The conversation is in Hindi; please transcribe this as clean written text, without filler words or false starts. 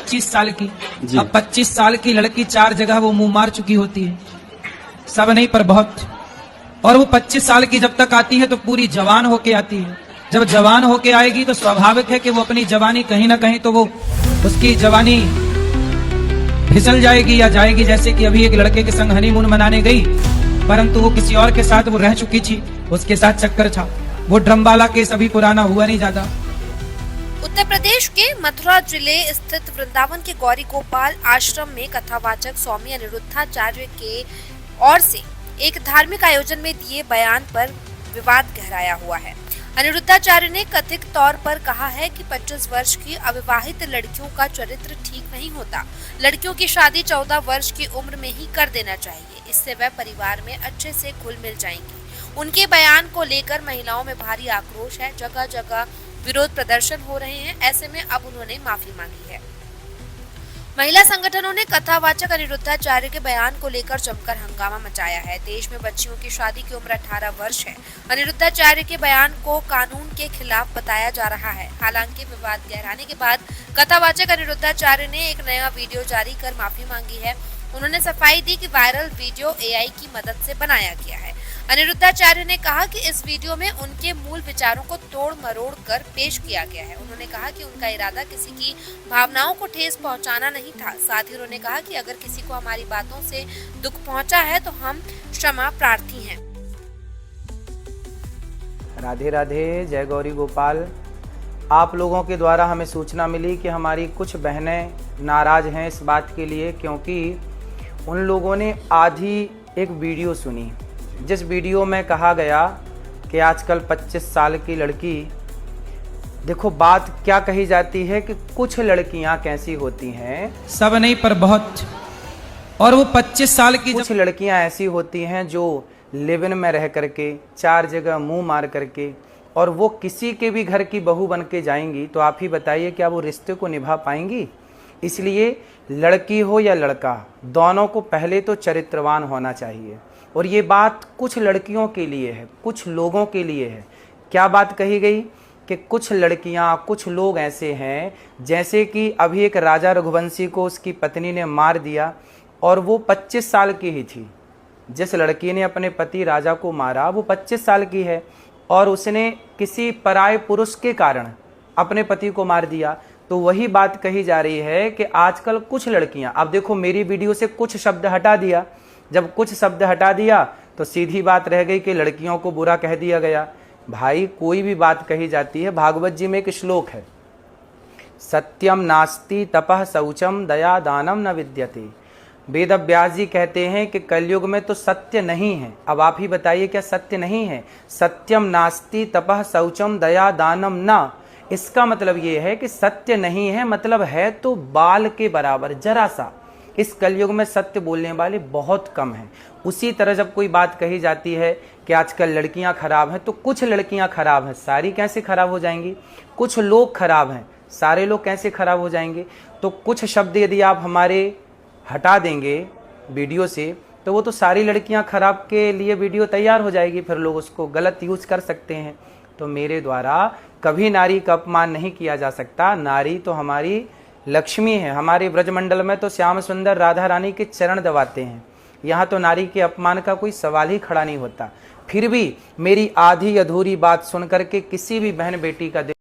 25 साल की। अब 25 साल की लड़की 4 जगह वो मुंह मार चुकी होती है, सब नहीं पर बहुत। और वो 25 साल की जब तक आती है तो पूरी जवान होके आती है। जब जवान होके आएगी तो स्वाभाविक है कि वो अपनी जवानी कहीं ना कहीं तो वो उसकी जवानी फिसल जाएगी या जाएगी। जैसे कि अभी एक लड़के के संग हनीमून मनाने गई, परंतु वो किसी और के साथ वो रह चुकी थी, उसके साथ चक्कर था। वो ड्रमवाला केस अभी पुराना हुआ नहीं ज्यादा। उत्तर प्रदेश के मथुरा जिले स्थित वृंदावन के गौरी गोपाल आश्रम में कथावाचक स्वामी अनिरुद्धाचार्य के ओर से एक धार्मिक आयोजन में दिए बयान पर विवाद गहराया हुआ है। अनिरुद्धाचार्य ने कथित तौर पर कहा है कि 25 वर्ष की अविवाहित लड़कियों का चरित्र ठीक नहीं होता। लड़कियों की शादी 14 वर्ष की उम्र में ही कर देना चाहिए, इससे वह परिवार में अच्छे से घुल मिल जाएंगी। उनके बयान को लेकर महिलाओं में भारी आक्रोश है, जगह जगह विरोध प्रदर्शन हो रहे हैं। ऐसे में अब उन्होंने माफी मांगी है। महिला संगठनों ने कथावाचक अनिरुद्धाचार्य के बयान को लेकर जमकर हंगामा मचाया है। देश में बच्चियों की शादी की उम्र 18 वर्ष है। अनिरुद्धाचार्य के बयान को कानून के खिलाफ बताया जा रहा है। हालांकि विवाद गहराने के बाद कथावाचक अनिरुद्धाचार्य ने एक नया वीडियो जारी कर माफी मांगी है। उन्होंने सफाई दी कि वायरल वीडियो एआई की मदद से बनाया गया है। अनिरुद्धाचार्य ने कहा कि इस वीडियो में उनके मूल विचारों को तोड़ मरोड़ कर पेश किया गया है। उन्होंने कहा कि उनका इरादा किसी की भावनाओं को ठेस पहुंचाना नहीं था। साथ ही उन्होंने कहा कि अगर किसी को हमारी बातों से दुख पहुंचा है तो हम क्षमा प्रार्थी हैं। राधे राधे, जय गौरी गोपाल। आप लोगों के द्वारा हमें सूचना मिली कि हमारी कुछ बहनें नाराज हैं इस बात के लिए, क्योंकि उन लोगों ने आधी एक वीडियो सुनी, जिस वीडियो में कहा गया कि आजकल 25 साल की लड़की, देखो बात क्या कही जाती है कि कुछ लड़कियां कैसी होती हैं, सब नहीं पर बहुत। और वो 25 साल की कुछ लड़कियां ऐसी होती हैं जो लिव इन में रह करके 4 जगह मुंह मार करके और वो किसी के भी घर की बहू बन के जाएंगी, तो आप ही बताइए क्या वो रिश्ते को निभा पाएंगी? इसलिए लड़की हो या लड़का, दोनों को पहले तो चरित्रवान होना चाहिए। और ये बात कुछ लड़कियों के लिए है, कुछ लोगों के लिए है। क्या बात कही गई कि कुछ लड़कियां, कुछ लोग ऐसे हैं, जैसे कि अभी एक राजा रघुवंशी को उसकी पत्नी ने मार दिया और वो 25 साल की ही थी। जिस लड़की ने अपने पति राजा को मारा वो 25 साल की है और उसने किसी पराये पुरुष के कारण अपने पति को मार दिया। तो वही बात कही जा रही है कि आजकल कुछ लड़कियां, अब देखो मेरी वीडियो से कुछ शब्द हटा दिया, जब कुछ शब्द हटा दिया तो सीधी बात रह गई कि लड़कियों को बुरा कह दिया गया। भाई कोई भी बात कही जाती है, भागवत जी में एक श्लोक है, सत्यम नास्ति तपः शौचम दया दानम न विद्यते। वेद व्यास जी कहते हैं कि कलयुग में तो सत्य नहीं है। अब आप ही बताइए क्या सत्य नहीं है? सत्यम नास्ति तपः शौचम दया दानम न, इसका मतलब ये है कि सत्य नहीं है, मतलब है तो बाल के बराबर, जरा सा। इस कलयुग में सत्य बोलने वाले बहुत कम हैं। उसी तरह जब कोई बात कही जाती है कि आजकल लड़कियां खराब हैं, तो कुछ लड़कियां खराब हैं, सारी कैसे खराब हो जाएंगी? कुछ लोग खराब हैं, सारे लोग कैसे खराब हो जाएंगे? तो कुछ शब्द यदि आप हमारे हटा देंगे वीडियो से, तो वो तो सारी लड़कियां खराब के लिए वीडियो तैयार हो जाएगी, फिर लोग उसको गलत यूज कर सकते हैं। तो मेरे द्वारा कभी नारी का अपमान नहीं किया जा सकता। नारी तो हमारी लक्ष्मी है। हमारे ब्रजमंडल में तो श्याम सुंदर राधा रानी के चरण दबाते हैं। यहाँ तो नारी के अपमान का कोई सवाल ही खड़ा नहीं होता। फिर भी मेरी आधी अधूरी बात सुन करके किसी भी बहन बेटी का